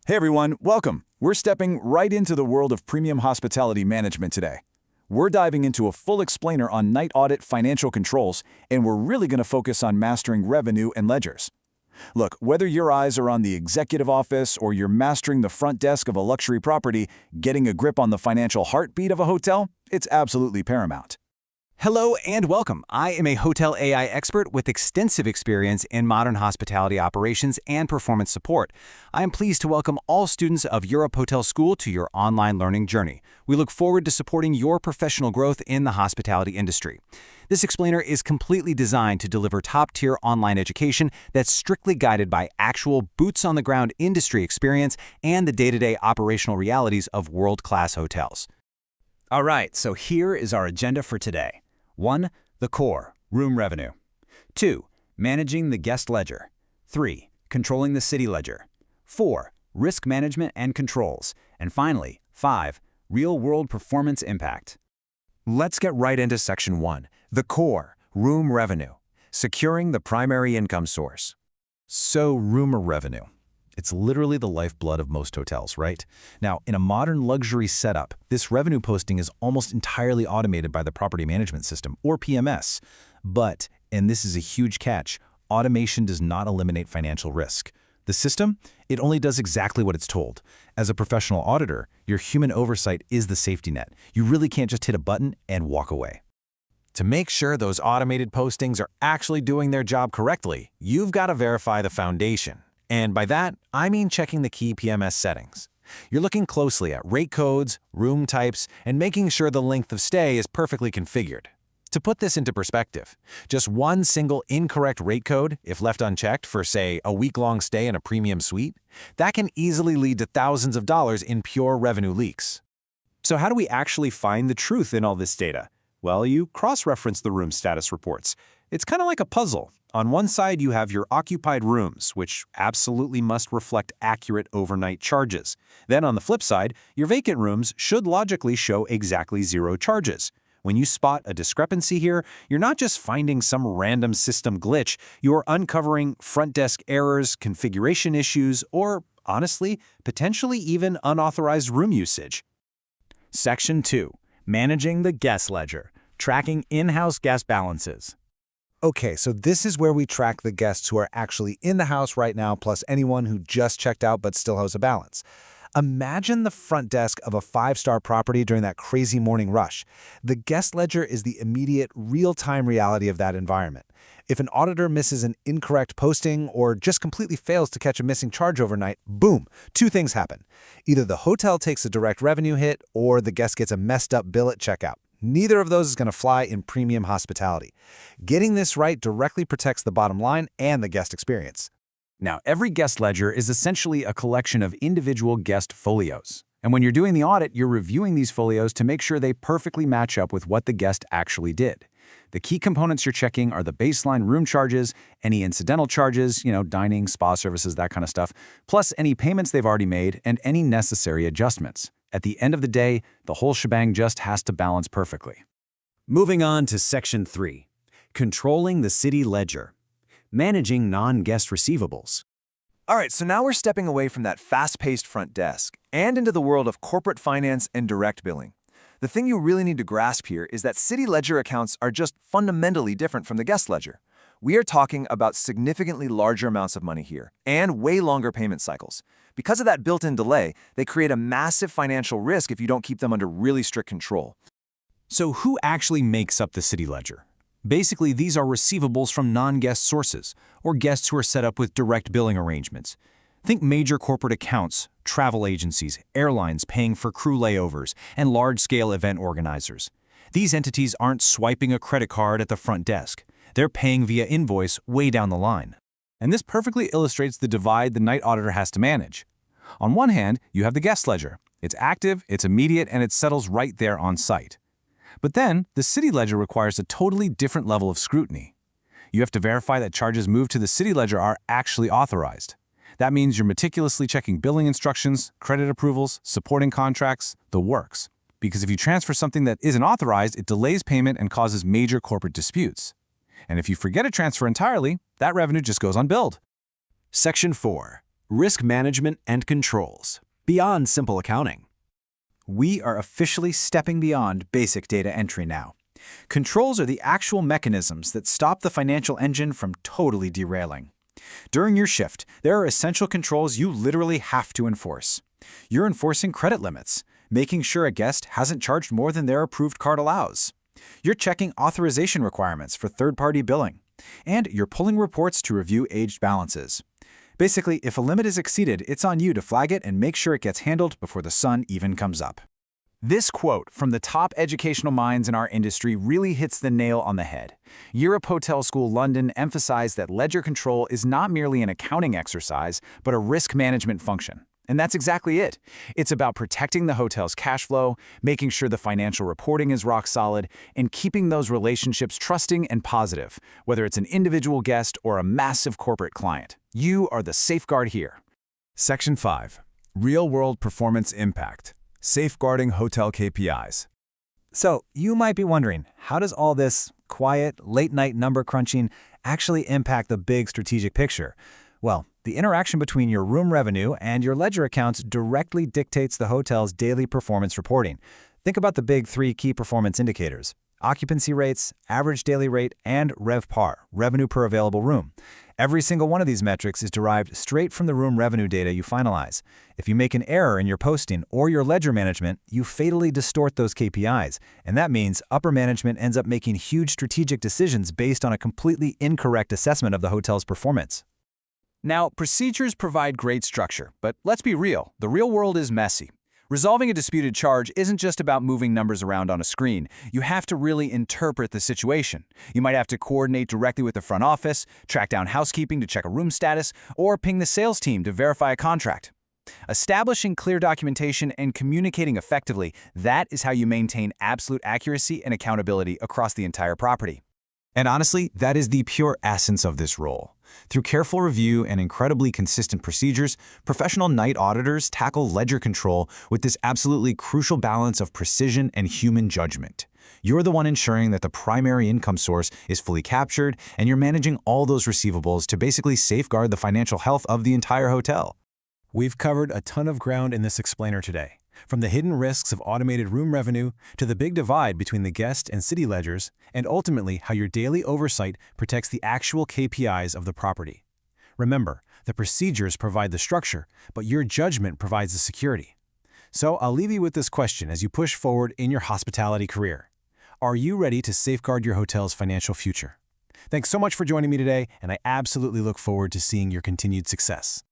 Hey everyone, welcome. We're stepping right into the world of premium hospitality management today. We're diving into a full explainer on night audit financial controls, and we're really going to focus on mastering revenue and ledgers. Look, whether your eyes are on the executive office or you're mastering the front desk of a luxury property, getting a grip on the financial heartbeat of a hotel, it's absolutely paramount. Hello and welcome. I am a hotel AI expert with extensive experience in modern hospitality operations and performance support. I am pleased to welcome all students of Europe Hotel School to your online learning journey. We look forward to supporting your professional growth in the hospitality industry. This explainer is completely designed to deliver top-tier online education that's strictly guided by actual boots-on-the-ground industry experience and the day-to-day operational realities of world-class hotels. All right, so here is our agenda for today. 1. The core, room revenue. 2. Managing the guest ledger. 3. Controlling the city ledger. 4. Risk management and controls. And finally, 5. Real-world performance impact. Let's get right into Section 1, the core, room revenue, securing the primary income source. So, room revenue. It's literally the lifeblood of most hotels, right? Now, in a modern luxury setup, this revenue posting is almost entirely automated by the property management system, or PMS. But, and this is a huge catch, automation does not eliminate financial risk. The system, it only does exactly what it's told. As a professional auditor, your human oversight is the safety net. You really can't just hit a button and walk away. To make sure those automated postings are actually doing their job correctly, you've got to verify the foundation. And by that, I mean checking the key PMS settings. You're looking closely at rate codes, room types, and making sure the length of stay is perfectly configured. To put this into perspective, just one single incorrect rate code, if left unchecked for, say, a week-long stay in a premium suite, that can easily lead to thousands of dollars in pure revenue leaks. So how do we actually find the truth in all this data? Well, you cross-reference the room status reports. It's kind of like a puzzle. On one side, you have your occupied rooms, which absolutely must reflect accurate overnight charges. Then on the flip side, your vacant rooms should logically show exactly zero charges. When you spot a discrepancy here, you're not just finding some random system glitch, you're uncovering front desk errors, configuration issues, or, honestly, potentially even unauthorized room usage. Section 2. Managing the guest ledger. Tracking in-house guest balances. Okay, so this is where we track the guests who are actually in the house right now, plus anyone who just checked out but still has a balance. Imagine the front desk of a five-star property during that crazy morning rush. The guest ledger is the immediate, real-time reality of that environment. If an auditor misses an incorrect posting or just completely fails to catch a missing charge overnight, boom, two things happen. Either the hotel takes a direct revenue hit or the guest gets a messed up bill at checkout. Neither of those is going to fly in premium hospitality. Getting this right directly protects the bottom line and the guest experience. Now, every guest ledger is essentially a collection of individual guest folios. And when you're doing the audit, you're reviewing these folios to make sure they perfectly match up with what the guest actually did. The key components you're checking are the baseline room charges, any incidental charges, dining, spa services, that kind of stuff, plus any payments they've already made and any necessary adjustments. At the end of the day, the whole shebang just has to balance perfectly. Moving on to Section 3. Controlling the city ledger. Managing non-guest receivables. All right, so now we're stepping away from that fast-paced front desk and into the world of corporate finance and direct billing. The thing you really need to grasp here is that city ledger accounts are just fundamentally different from the guest ledger. We are talking about significantly larger amounts of money here and way longer payment cycles. Because of that built-in delay, they create a massive financial risk if you don't keep them under really strict control. So who actually makes up the city ledger? Basically, these are receivables from non-guest sources, or guests who are set up with direct billing arrangements. Think major corporate accounts, travel agencies, airlines paying for crew layovers, and large-scale event organizers. These entities aren't swiping a credit card at the front desk. They're paying via invoice way down the line. And this perfectly illustrates the divide the night auditor has to manage. On one hand, you have the guest ledger. It's active, it's immediate, and it settles right there on site. But then, the city ledger requires a totally different level of scrutiny. You have to verify that charges moved to the city ledger are actually authorized. That means you're meticulously checking billing instructions, credit approvals, supporting contracts, the works. Because if you transfer something that isn't authorized, it delays payment and causes major corporate disputes. And if you forget a transfer entirely, that revenue just goes unbilled. Section 4. Risk management and controls, beyond simple accounting. We are officially stepping beyond basic data entry now. Controls are the actual mechanisms that stop the financial engine from totally derailing. During your shift, there are essential controls you literally have to enforce. You're enforcing credit limits, making sure a guest hasn't charged more than their approved card allows. You're checking authorization requirements for third-party billing. And you're pulling reports to review aged balances. Basically, if a limit is exceeded, it's on you to flag it and make sure it gets handled before the sun even comes up. This quote from the top educational minds in our industry really hits the nail on the head. Europe Hotel School London emphasized that ledger control is not merely an accounting exercise, but a risk management function. And that's exactly it. It's about protecting the hotel's cash flow, making sure the financial reporting is rock solid, and keeping those relationships trusting and positive, whether it's an individual guest or a massive corporate client. You are the safeguard here. Section 5. Real-world performance impact. Safeguarding hotel KPIs. So you might be wondering, how does all this quiet, late-night number crunching actually impact the big strategic picture? Well, the interaction between your room revenue and your ledger accounts directly dictates the hotel's daily performance reporting. Think about the big 3 key performance indicators: occupancy rates, average daily rate, and RevPAR, revenue per available room. Every single one of these metrics is derived straight from the room revenue data you finalize. If you make an error in your posting or your ledger management, you fatally distort those KPIs, and that means upper management ends up making huge strategic decisions based on a completely incorrect assessment of the hotel's performance. Now, procedures provide great structure, but let's be real, the real world is messy. Resolving a disputed charge isn't just about moving numbers around on a screen. You have to really interpret the situation. You might have to coordinate directly with the front office, track down housekeeping to check a room status, or ping the sales team to verify a contract. Establishing clear documentation and communicating effectively, that is how you maintain absolute accuracy and accountability across the entire property. And honestly, that is the pure essence of this role. Through careful review and incredibly consistent procedures, professional night auditors tackle ledger control with this absolutely crucial balance of precision and human judgment. You're the one ensuring that the primary income source is fully captured, and you're managing all those receivables to basically safeguard the financial health of the entire hotel. We've covered a ton of ground in this explainer today. From the hidden risks of automated room revenue to the big divide between the guest and city ledgers, and ultimately how your daily oversight protects the actual KPIs of the property. Remember, the procedures provide the structure, but your judgment provides the security. So I'll leave you with this question as you push forward in your hospitality career. Are you ready to safeguard your hotel's financial future? Thanks so much for joining me today, and I absolutely look forward to seeing your continued success.